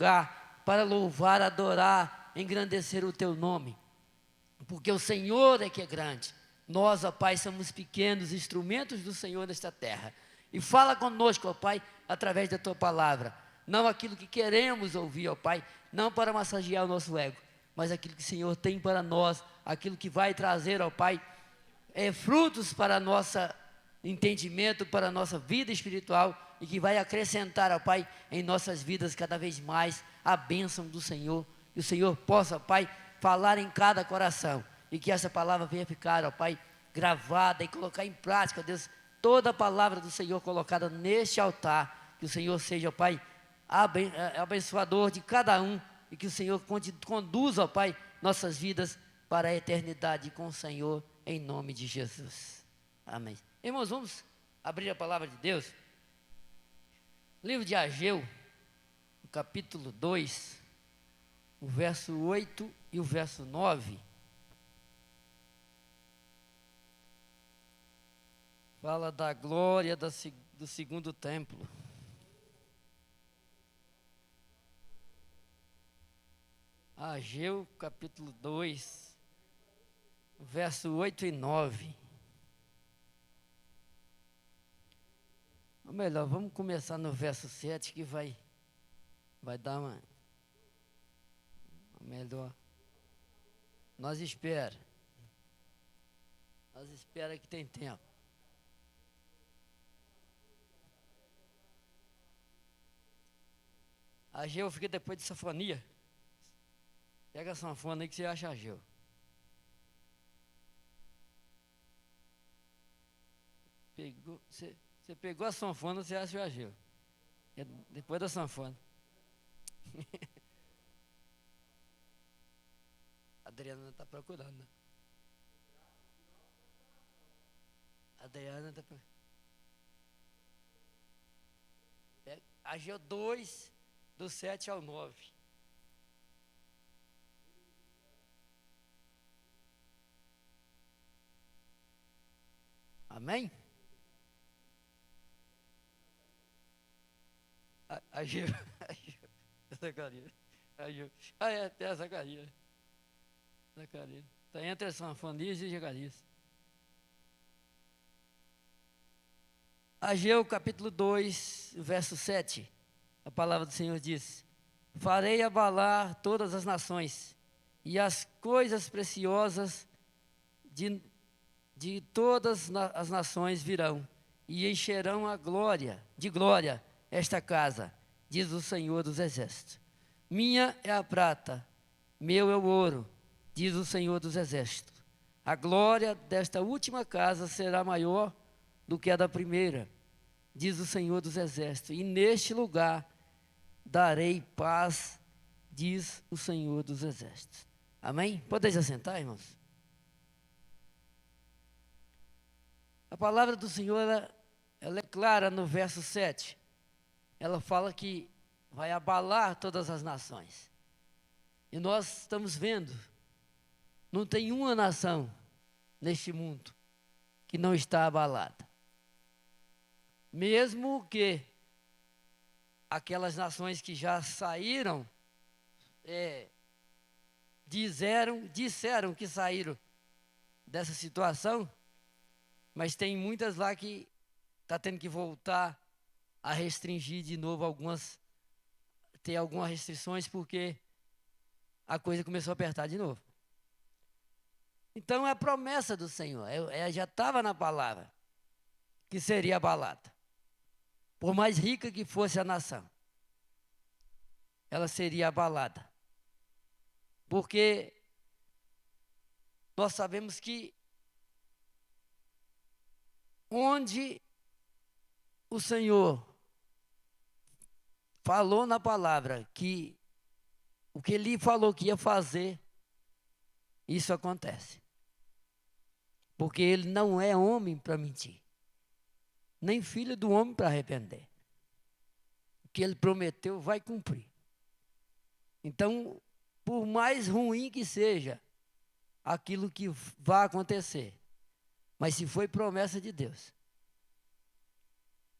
lugar para louvar, adorar, engrandecer o teu nome, porque o Senhor é que é grande. Nós, ó Pai, somos pequenos instrumentos do Senhor nesta terra. E fala conosco, ó Pai, através da tua palavra. Não aquilo que queremos ouvir, ó Pai, não para massagear o nosso ego, mas aquilo que o Senhor tem para nós, aquilo que vai trazer, ó Pai, frutos para nosso entendimento, para a nossa vida espiritual, e que vai acrescentar, ó Pai, em nossas vidas cada vez mais a bênção do Senhor. Que o Senhor possa, ó Pai, falar em cada coração, e que essa palavra venha ficar, ó Pai, gravada e colocar em prática, Deus, toda a palavra do Senhor colocada neste altar. Que o Senhor seja, ó Pai, abençoador de cada um, e que o Senhor conduza, ó Pai, nossas vidas para a eternidade com o Senhor, em nome de Jesus. Amém. Irmãos, vamos abrir a palavra de Deus. Livro de Ageu, capítulo 2, o verso 8 e o verso 9. Fala da glória do segundo templo. Ageu, capítulo 2, verso 8 e 9. Ou melhor, vamos começar no verso 7, que vai dar uma melhor. Nós espera que tem tempo. Ageu fica depois de sanfonia. Pega a sanfona aí que você acha Ageu. Você pegou a sanfona, você acha o Ageu. É depois da sanfona. A Adriana está procurando, né? A Adriana está procurando. Ageu 2, do 7 ao 9. Amém? Ageu, Zacarias. Ageu. Tem a Zacarias. Zacarias. Está entre Sanfonias e Zacarias. Ageu, capítulo 2, verso 7. A palavra do Senhor diz: farei abalar todas as nações, e as coisas preciosas de todas as nações virão, e encherão de glória esta casa, diz o Senhor dos Exércitos. Minha é a prata, meu é o ouro, diz o Senhor dos Exércitos. A glória desta última casa será maior do que a da primeira, diz o Senhor dos Exércitos. E neste lugar darei paz, diz o Senhor dos Exércitos. Amém? Podeis assentar, irmãos? A palavra do Senhor, ela é clara no verso 7. Ela fala que vai abalar todas as nações. E nós estamos vendo, não tem uma nação neste mundo que não está abalada. Mesmo que aquelas nações que já saíram, disseram que saíram dessa situação, mas tem muitas lá que está tendo que voltar a restringir de novo ter algumas restrições, porque a coisa começou a apertar de novo. Então é a promessa do Senhor, já estava na palavra, que seria abalada. Por mais rica que fosse a nação, ela seria abalada. Porque nós sabemos que onde o Senhor falou na palavra que o que Ele falou que ia fazer, isso acontece. Porque Ele não é homem para mentir, nem filho do homem para arrepender. O que Ele prometeu vai cumprir. Então, por mais ruim que seja aquilo que vai acontecer, mas se foi promessa de Deus,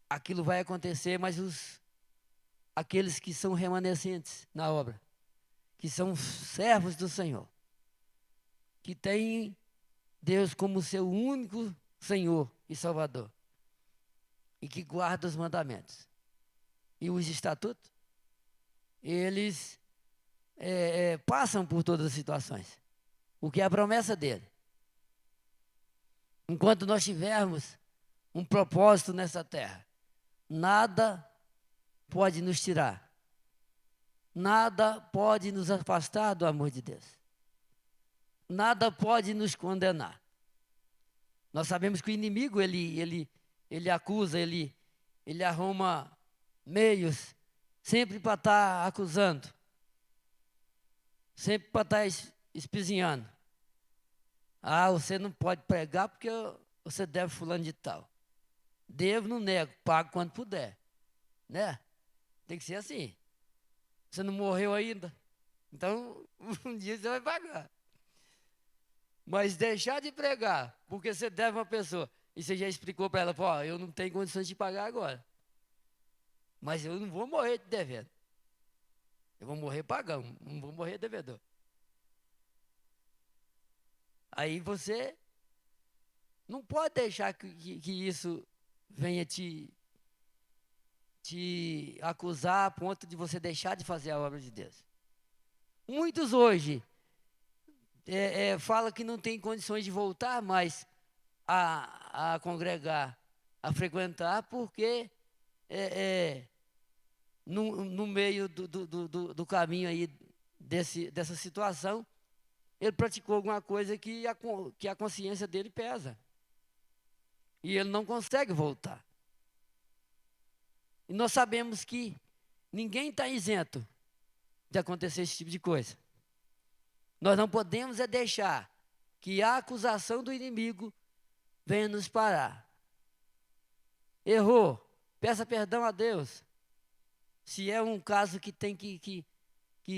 aquilo vai acontecer, mas aqueles que são remanescentes na obra, que são servos do Senhor, que têm Deus como seu único Senhor e Salvador, e que guardam os mandamentos e os estatutos. Eles passam por todas as situações, porque é a promessa dele. Enquanto nós tivermos um propósito nessa terra, nada pode nos tirar, nada pode nos afastar do amor de Deus, nada pode nos condenar. Nós sabemos que o inimigo, ele acusa, ele arruma meios sempre para estar acusando, sempre para estar espizinhando. Ah, você não pode pregar porque você deve fulano de tal. Devo, não nego, pago quando puder, né? Tem que ser assim. Você não morreu ainda, então um dia você vai pagar. Mas deixar de pregar porque você deve uma pessoa e você já explicou para ela, pô, eu não tenho condições de pagar agora, mas eu não vou morrer devendo. Eu vou morrer pagando, não vou morrer devedor. Aí você não pode deixar que isso venha te acusar a ponto de você deixar de fazer a obra de Deus. Muitos hoje falam que não tem condições de voltar mais a congregar, a frequentar, porque no meio do caminho aí dessa situação, ele praticou alguma coisa que a consciência dele pesa. E ele não consegue voltar. E nós sabemos que ninguém está isento de acontecer esse tipo de coisa. Nós não podemos deixar que a acusação do inimigo venha nos parar. Errou, peça perdão a Deus. Se é um caso que tem que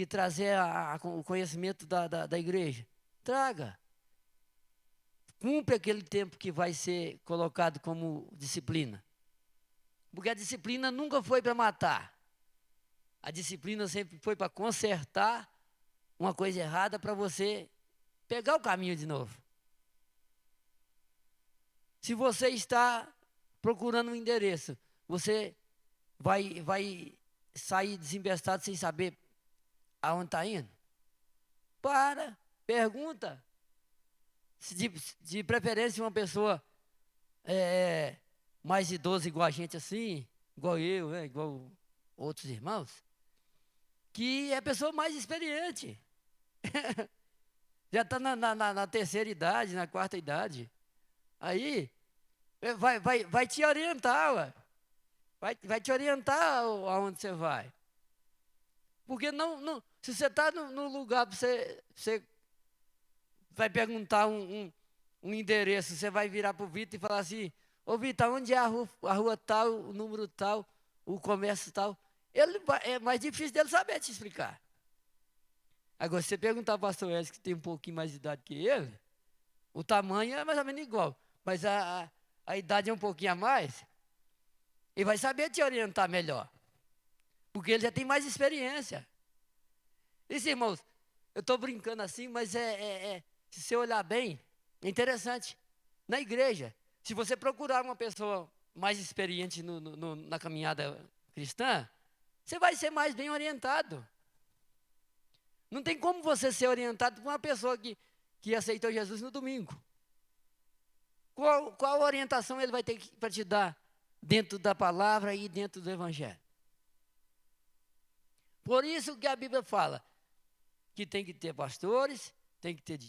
trazer o conhecimento da igreja, traga. Cumpre aquele tempo que vai ser colocado como disciplina. Porque a disciplina nunca foi para matar. A disciplina sempre foi para consertar uma coisa errada para você pegar o caminho de novo. Se você está procurando um endereço, você vai sair desembestado sem saber aonde está indo? Pergunta. De preferência uma pessoa mais idosa igual a gente assim, igual eu, né, igual outros irmãos, que é a pessoa mais experiente. Já está na terceira idade, na quarta idade. Aí vai te orientar, ué. Vai te orientar aonde você vai. Porque se você está no lugar, você vai perguntar um endereço, você vai virar para o Vitor e falar assim, ô Vitor, onde é a rua tal, o número tal, o comércio tal? É mais difícil dele saber te explicar. Agora, se você perguntar para o pastor Edson, que tem um pouquinho mais de idade que ele, o tamanho é mais ou menos igual, mas a idade é um pouquinho a mais, ele vai saber te orientar melhor, porque ele já tem mais experiência. Isso, irmãos, eu estou brincando assim, mas se você olhar bem, é interessante. Na igreja, se você procurar uma pessoa mais experiente na caminhada cristã, você vai ser mais bem orientado. Não tem como você ser orientado por uma pessoa que aceitou Jesus no domingo. Qual orientação ele vai ter para te dar dentro da palavra e dentro do evangelho? Por isso que a Bíblia fala que tem que ter pastores, tem que ter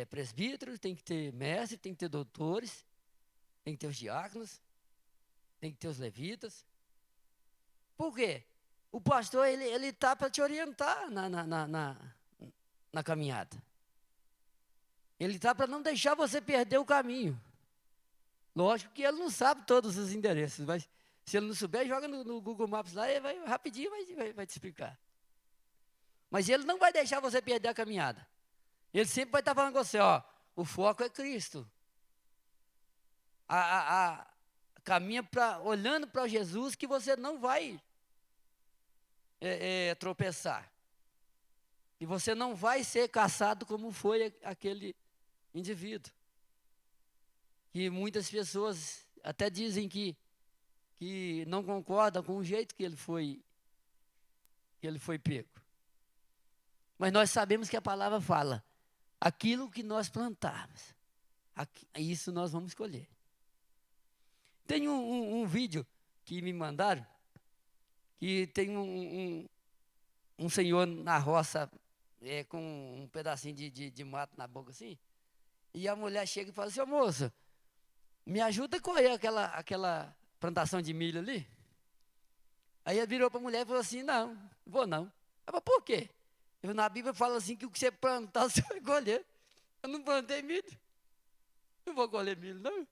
presbíteros, tem que ter mestres, tem que ter doutores, tem que ter os diáconos, tem que ter os levitas. Por quê? O pastor, ele está para te orientar na caminhada. Ele está para não deixar você perder o caminho. Lógico que ele não sabe todos os endereços, mas se ele não souber, joga no Google Maps lá, ele vai rapidinho vai te explicar. Mas ele não vai deixar você perder a caminhada. Ele sempre vai estar falando com você, ó, o foco é Cristo. Caminha olhando para Jesus, que você não vai tropeçar. E você não vai ser caçado como foi aquele indivíduo. Que muitas pessoas até dizem que não concordam com o jeito que ele foi pego. Mas nós sabemos que a palavra fala, aquilo que nós plantarmos, isso nós vamos colher. Tem um vídeo que me mandaram, que tem um senhor na roça, com um pedacinho de mato na boca assim, e a mulher chega e fala assim: ô moça, me ajuda a colher aquela plantação de milho ali? Aí ele virou para a mulher e falou assim: não, vou não. Ela falou: por quê? Na Bíblia fala assim que o que você plantar, você vai colher. Eu não plantei milho. Não vou colher milho, não.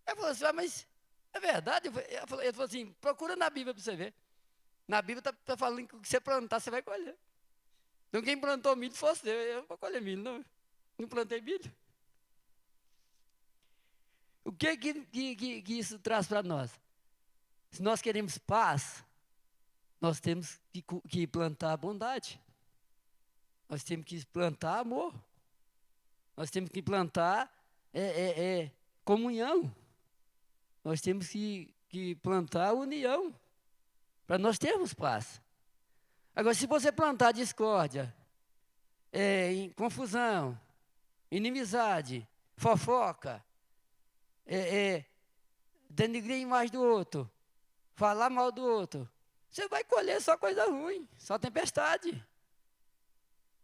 Ela falou assim: mas é verdade? Ele falou assim: procura na Bíblia para você ver. Na Bíblia está falando que o que você plantar, você vai colher. Então quem plantou milho fosse eu não vou colher milho, não. Não plantei milho. O que isso traz para nós? Se nós queremos paz, nós temos que plantar bondade. Nós temos que plantar amor. Nós temos que plantar comunhão. Nós temos que plantar união, para nós termos paz. Agora, se você plantar discórdia, confusão, inimizade, fofoca, denigrir a imagem do outro, falar mal do outro, você vai colher só coisa ruim, só tempestade.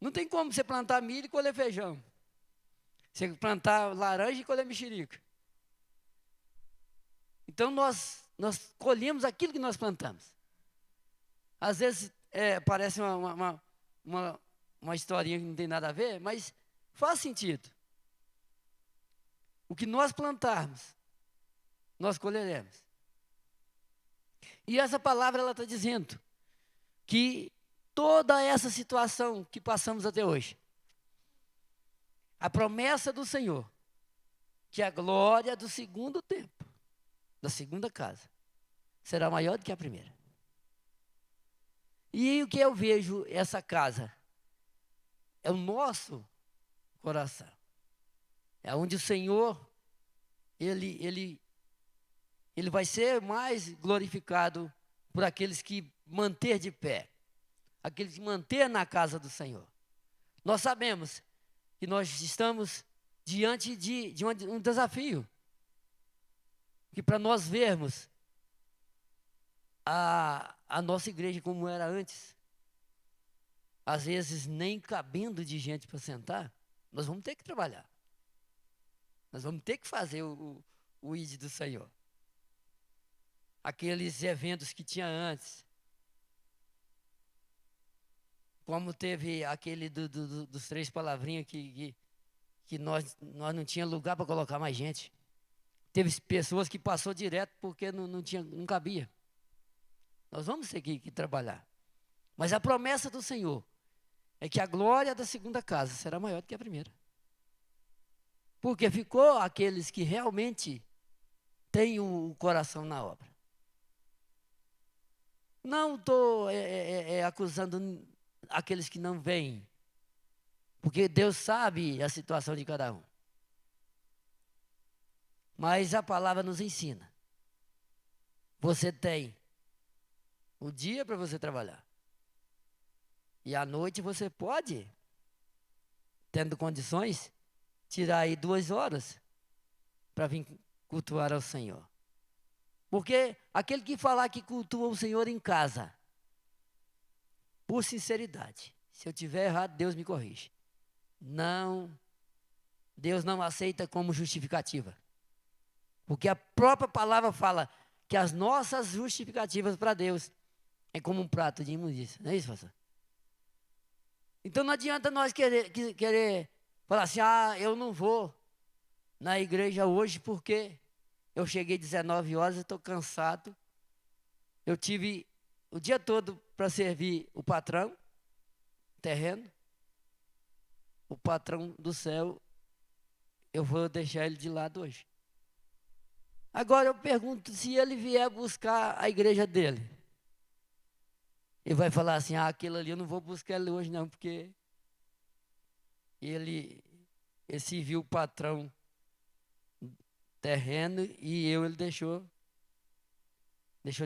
Não tem como você plantar milho e colher feijão. Você plantar laranja e colher mexerica. Então nós colhemos aquilo que nós plantamos. Às vezes parece uma historinha que não tem nada a ver, mas faz sentido. O que nós plantarmos, nós colheremos. E essa palavra ela está dizendo que toda essa situação que passamos até hoje, a promessa do Senhor, que a glória do segundo tempo, da segunda casa, será maior do que a primeira. E o que eu vejo essa casa? É o nosso coração. É onde o Senhor, Ele vai ser mais glorificado por aqueles que manter de pé, aqueles que manter na casa do Senhor. Nós sabemos que nós estamos diante de um desafio, que para nós vermos a nossa igreja como era antes, às vezes nem cabendo de gente para sentar, nós vamos ter que trabalhar. Nós vamos ter que fazer o ID do Senhor. Aqueles eventos que tinha antes. Como teve aquele dos 3 palavrinhas que nós não tinha lugar para colocar mais gente. Teve pessoas que passou direto porque não cabia. Nós vamos ter que trabalhar. Mas a promessa do Senhor é que a glória da segunda casa será maior do que a primeira. Porque ficou aqueles que realmente têm o coração na obra. Não estou acusando aqueles que não vêm, porque Deus sabe a situação de cada um. Mas a palavra nos ensina. Você tem o dia para você trabalhar. E à noite você pode, tendo condições, tirar aí 2 horas para vir cultuar ao Senhor. Porque aquele que falar que cultua o Senhor em casa, por sinceridade, se eu tiver errado, Deus me corrige. Deus não aceita como justificativa. Porque a própria palavra fala que as nossas justificativas para Deus é como um prato de imundícia. Não é isso, pastor? Então não adianta nós querer falar assim: eu não vou na igreja hoje porque eu cheguei 19 horas e estou cansado. Eu tive o dia todo para servir o patrão terreno. O patrão do céu, eu vou deixar ele de lado hoje. Agora eu pergunto, se ele vier buscar a igreja dele, Ele vai falar assim, aquele ali eu não vou buscar ele hoje não, porque esse viu o patrão terreno e ele deixou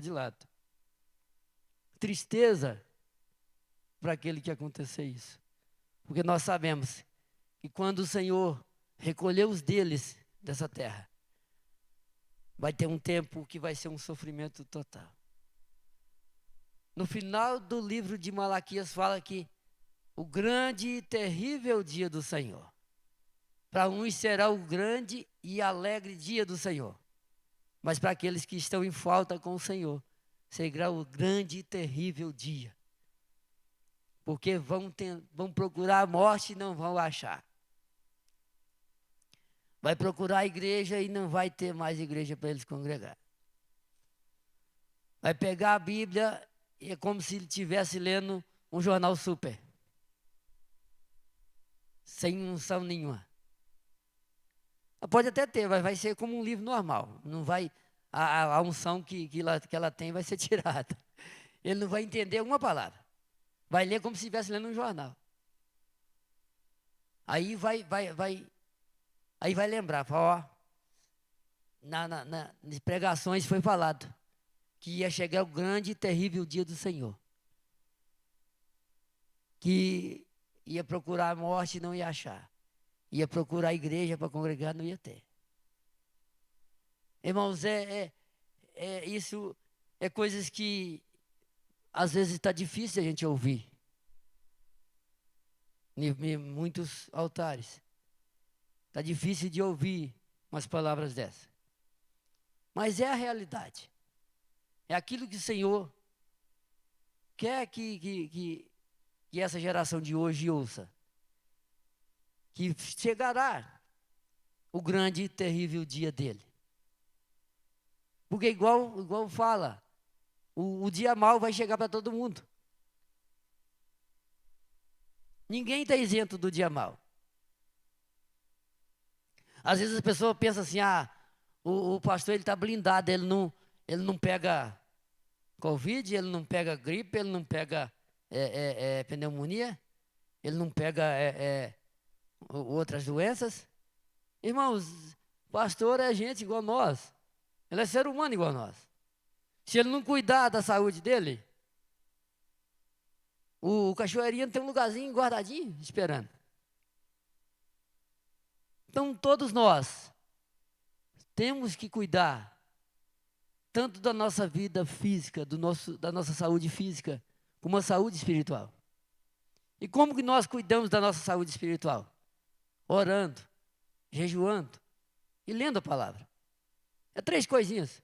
de lado. Tristeza para aquele que acontecer isso. Porque nós sabemos que quando o Senhor recolher os deles dessa terra, vai ter um tempo que vai ser um sofrimento total. No final do livro de Malaquias fala que o grande e terrível dia do Senhor. Para uns será o grande e alegre dia do Senhor. Mas para aqueles que estão em falta com o Senhor, será o grande e terrível dia. Porque vão procurar a morte e não vão achar. Vai procurar a igreja e não vai ter mais igreja para eles congregar. Vai pegar a Bíblia e é como se ele estivesse lendo um jornal super. Sem unção nenhuma. Pode até ter, mas vai ser como um livro normal. Não vai, a unção que ela tem vai ser tirada. Ele não vai entender uma palavra. Vai ler como se estivesse lendo um jornal. Aí vai lembrar, ó, nas pregações foi falado que ia chegar o grande e terrível dia do Senhor. Que ia procurar a morte e não ia achar. Ia procurar a igreja para congregar, não ia ter. Irmãos, isso é coisas que às vezes está difícil a gente ouvir. Em muitos altares. Está difícil de ouvir umas palavras dessas. Mas é a realidade. É aquilo que o Senhor quer que essa geração de hoje ouça. Que chegará o grande e terrível dia dele. Porque igual fala, o dia mau vai chegar para todo mundo. Ninguém está isento do dia mau. Às vezes a pessoa pensa assim, o pastor ele está blindado, ele não pega Covid, ele não pega gripe, ele não pega pneumonia, ele não pega outras doenças. Irmãos, pastor é gente igual a nós. Ele é ser humano igual a nós. Se ele não cuidar da saúde dele, o cachoeirinho tem um lugarzinho guardadinho, esperando. Então, todos nós temos que cuidar tanto da nossa vida física, da nossa saúde física, como a saúde espiritual. E como que nós cuidamos da nossa saúde espiritual? Orando, jejuando e lendo a palavra. É 3 coisinhas.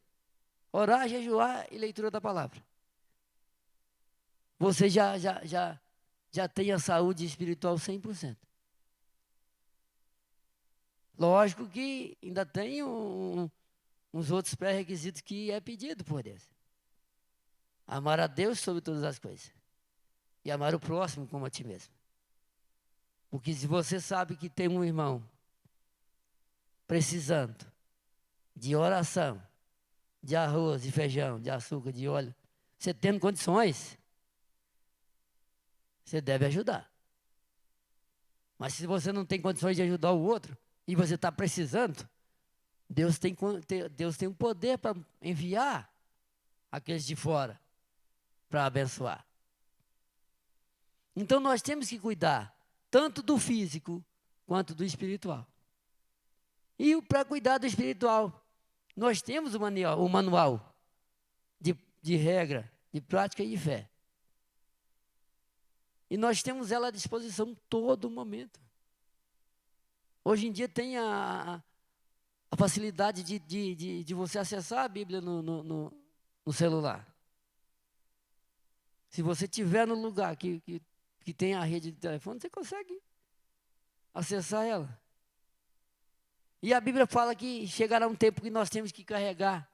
Orar, jejuar e leitura da palavra. Você já tem a saúde espiritual 100%. Lógico que ainda tem uns outros pré-requisitos que é pedido por Deus. Amar a Deus sobre todas as coisas. E amar o próximo como a ti mesmo. Porque se você sabe que tem um irmão precisando de oração, de arroz, de feijão, de açúcar, de óleo, você tendo condições, você deve ajudar. Mas se você não tem condições de ajudar o outro, e você está precisando, Deus tem um poder para enviar aqueles de fora para abençoar. Então nós temos que cuidar tanto do físico quanto do espiritual. E para cuidar do espiritual, nós temos o manual de regra, de prática e de fé. E nós temos ela à disposição todo momento. Hoje em dia tem a facilidade de você acessar a Bíblia no celular. Se você estiver no lugar que tem a rede de telefone, você consegue acessar ela. E a Bíblia fala que chegará um tempo que nós temos que carregar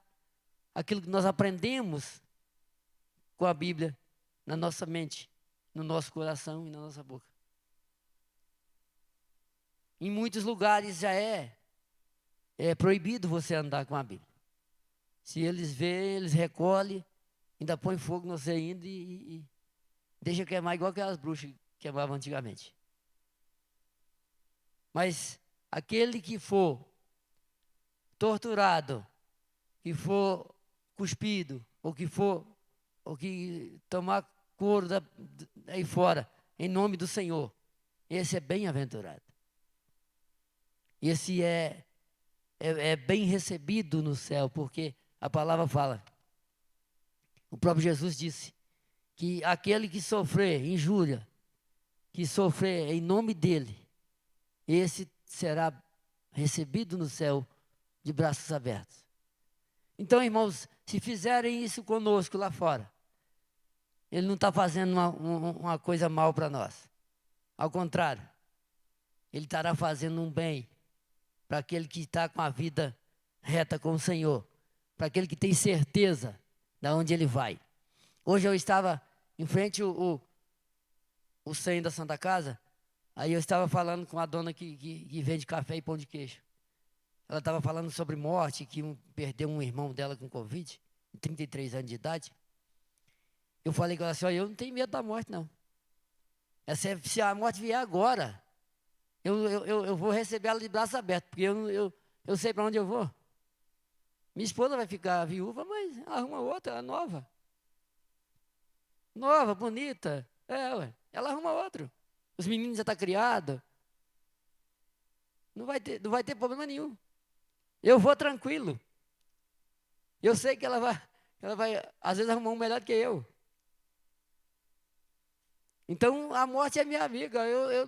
aquilo que nós aprendemos com a Bíblia na nossa mente, no nosso coração e na nossa boca. Em muitos lugares já é proibido você andar com a Bíblia. Se eles veem, eles recolhem, ainda põem fogo no você ainda e deixa queimar igual aquelas bruxas que queimavam antigamente. Mas aquele que for torturado, que for cuspido, ou que tomar couro aí fora, em nome do Senhor, esse é bem-aventurado. Esse é bem recebido no céu, porque a palavra fala. O próprio Jesus disse que aquele que sofrer injúria, que sofrer em nome dele, esse será recebido no céu de braços abertos. Então, irmãos, se fizerem isso conosco lá fora, ele não está fazendo uma coisa mal para nós. Ao contrário, ele estará fazendo um bem para aquele que está com a vida reta com o Senhor, para aquele que tem certeza de onde ele vai. Hoje eu estava em frente o centro da Santa Casa, aí eu estava falando com a dona que vende café e pão de queijo. Ela estava falando sobre morte, que perdeu um irmão dela com Covid, 33 anos de idade. Eu falei com ela assim, olha, eu não tenho medo da morte, não. Se a morte vier agora, eu vou receber ela de braços abertos, porque eu sei para onde eu vou. Minha esposa vai ficar viúva, mas arruma outra, ela é nova. Nova, bonita. Ué, ela arruma outro. Os meninos já estão criados. Não vai ter problema nenhum. Eu vou tranquilo. Eu sei que ela vai às vezes arrumar um melhor do que eu. Então a morte é minha amiga. Eu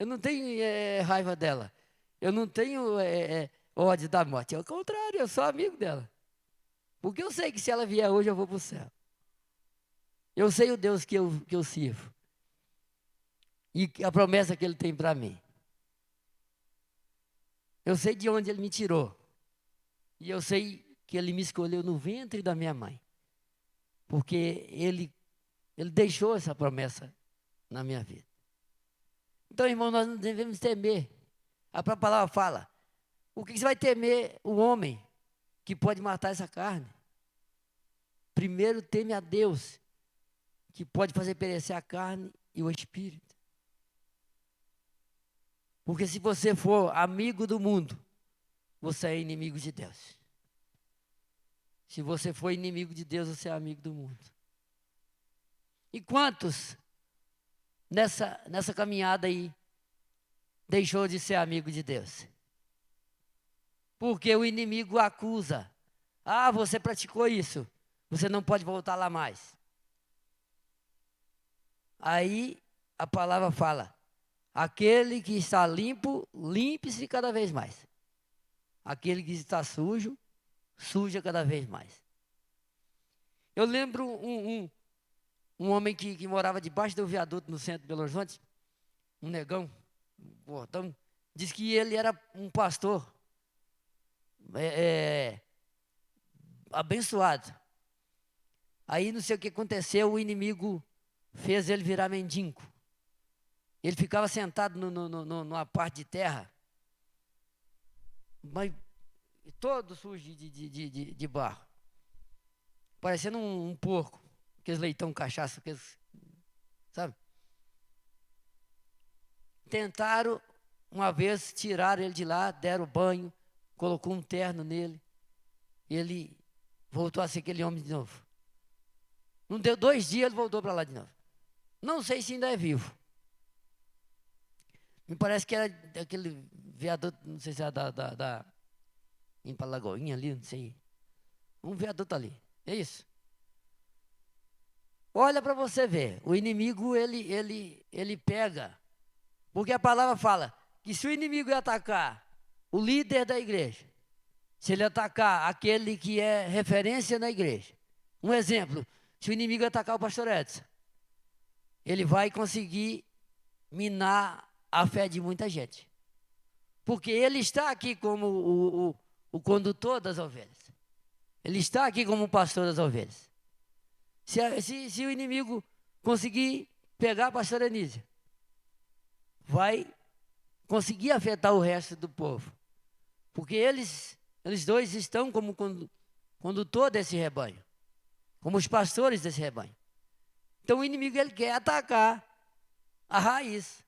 não tenho raiva dela. Eu não tenho ódio da morte. Ao contrário, eu sou amigo dela. Porque eu sei que se ela vier hoje, eu vou para o céu. Eu sei o Deus que eu sirvo. E a promessa que Ele tem para mim. Eu sei de onde Ele me tirou. E eu sei que Ele me escolheu no ventre da minha mãe. Porque Ele deixou essa promessa na minha vida. Então, irmão, nós não devemos temer. A própria palavra fala. O que você vai temer? O homem que pode matar essa carne. Primeiro teme a Deus, que pode fazer perecer a carne e o espírito. Porque se você for amigo do mundo, você é inimigo de Deus. Se você for inimigo de Deus, você é amigo do mundo. E quantos nessa caminhada aí deixou de ser amigo de Deus? Porque o inimigo acusa. Ah, você praticou isso. Você não pode voltar lá mais. Aí a palavra fala: aquele que está limpo, limpe-se cada vez mais. Aquele que está sujo, suja cada vez mais. Eu lembro um homem que morava debaixo do viaduto no centro de Belo Horizonte, um negão, um gordão, disse que ele era um pastor abençoado. Aí não sei o que aconteceu, o inimigo fez ele virar mendigo. Ele ficava sentado numa parte de terra, mas todo sujo de barro, parecendo um porco, aqueles leitão cachaça, sabe? Tentaram uma vez tirar ele de lá, deram banho, colocou um terno nele, ele voltou a ser aquele homem de novo. Não deu 2 dias, ele voltou para lá de novo. Não sei se ainda é vivo. Me parece que era aquele viaduto, não sei se era indo para Lagoinha ali, não sei. Um viaduto ali, é isso. Olha para você ver, o inimigo ele pega, porque a palavra fala que se o inimigo atacar o líder da igreja, se ele atacar aquele que é referência na igreja, um exemplo, se o inimigo atacar o pastor Edson, ele vai conseguir minar a fé de muita gente. Porque ele está aqui como o condutor das ovelhas. Ele está aqui como o pastor das ovelhas. Se o inimigo conseguir pegar a pastora Anísia, vai conseguir afetar o resto do povo. Porque eles dois estão como condutor desse rebanho. Como os pastores desse rebanho. Então o inimigo ele quer atacar a raiz.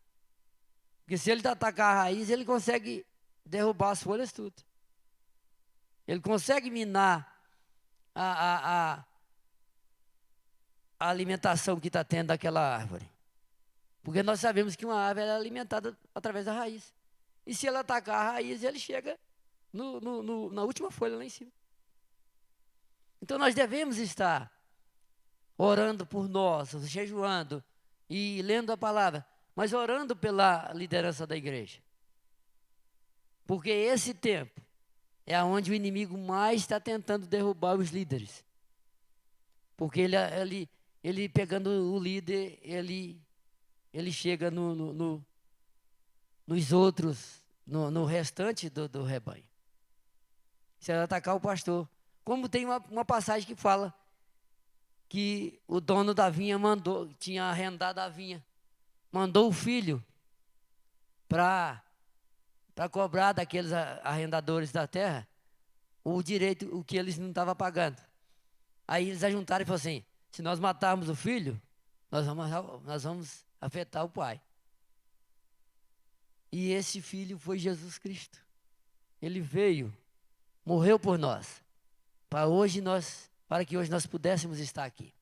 Porque se ele atacar a raiz, ele consegue derrubar as folhas tudo. Ele consegue minar a alimentação que está tendo daquela árvore. Porque nós sabemos que uma árvore é alimentada através da raiz. E se ele atacar a raiz, ele chega na última folha lá em cima. Então nós devemos estar orando por nós, jejuando e lendo a palavra, mas orando pela liderança da igreja. Porque esse tempo é onde o inimigo mais está tentando derrubar os líderes. Porque ele pegando o líder, ele chega nos outros, no restante do rebanho. Se ele atacar o pastor. Como tem uma passagem que fala que o dono da vinha tinha arrendado a vinha, mandou o filho para cobrar daqueles arrendadores da terra o direito, o que eles não estavam pagando. Aí eles ajuntaram e falaram assim: se nós matarmos o filho, nós vamos afetar o pai. E esse filho foi Jesus Cristo. Ele veio, morreu por nós, para que hoje nós pudéssemos estar aqui.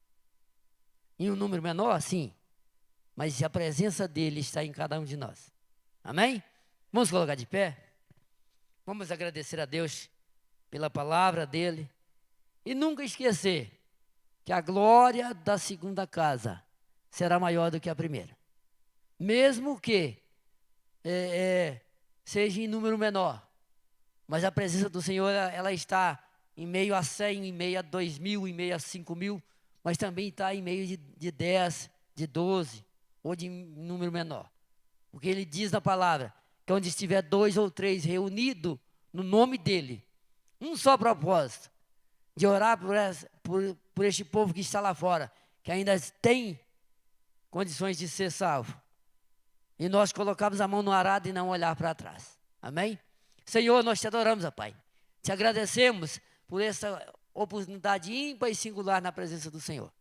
Em um número menor, sim, mas a presença dele está em cada um de nós. Amém? Vamos colocar de pé? Vamos agradecer a Deus pela palavra dele e nunca esquecer que a glória da segunda casa será maior do que a primeira. Mesmo que seja em número menor, mas a presença do Senhor, ela está em meio a 100, em meio a 2.000, em meio a 5.000, mas também está em meio de 10, de 12, ou de número menor. Porque ele diz na palavra que onde estiver 2 ou 3 reunidos no nome dele, um só propósito, de orar por este povo que está lá fora, que ainda tem condições de ser salvo. E nós colocamos a mão no arado e não olhar para trás. Amém? Senhor, nós te adoramos, ó Pai. Te agradecemos por essa oportunidade ímpar e singular na presença do Senhor.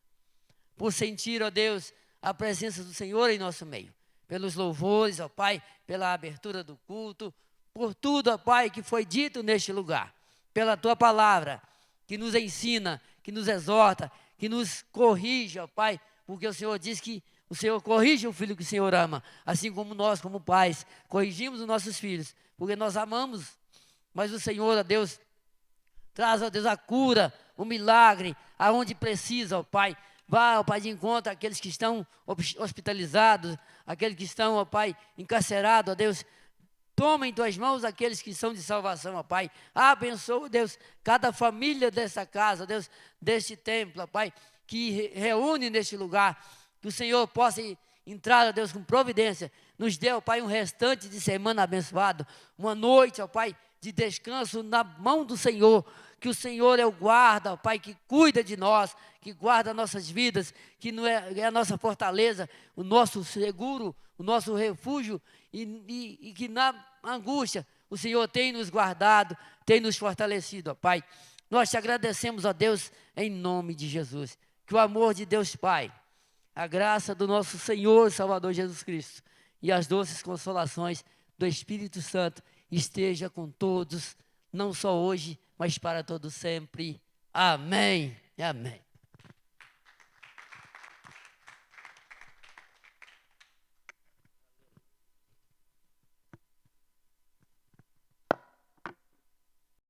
Por sentir, ó Deus, a presença do Senhor em nosso meio. Pelos louvores, ó Pai, pela abertura do culto, por tudo, ó Pai, que foi dito neste lugar. Pela Tua palavra, que nos ensina, que nos exorta, que nos corrige, ó Pai, porque o Senhor diz que o Senhor corrige o filho que o Senhor ama, assim como nós, como pais, corrigimos os nossos filhos, porque nós amamos. Mas o Senhor, ó Deus, traz, ó Deus, a cura, o milagre, aonde precisa, ó Pai. Vá, ó Pai, de encontro àqueles que estão hospitalizados, aqueles que estão, ó Pai, encarcerados, ó Deus. Toma em Tuas mãos aqueles que são de salvação, ó Pai. Abençoa, Deus, cada família dessa casa, ó Deus, deste templo, ó Pai, que reúne neste lugar. Que o Senhor possa entrar, ó Deus, com providência. Nos dê, ó Pai, um restante de semana abençoado. Uma noite, ó Pai, de descanso na mão do Senhor. Que o Senhor é o guarda, ó Pai, que cuida de nós, que guarda nossas vidas, que não é a nossa fortaleza, o nosso seguro, o nosso refúgio, e que na angústia o Senhor tem nos guardado, tem nos fortalecido, ó Pai. Nós te agradecemos, ó Deus, em nome de Jesus. Que o amor de Deus Pai, a graça do nosso Senhor e Salvador Jesus Cristo e as doces consolações do Espírito Santo esteja com todos, não só hoje, mas para todo sempre. Amém e amém.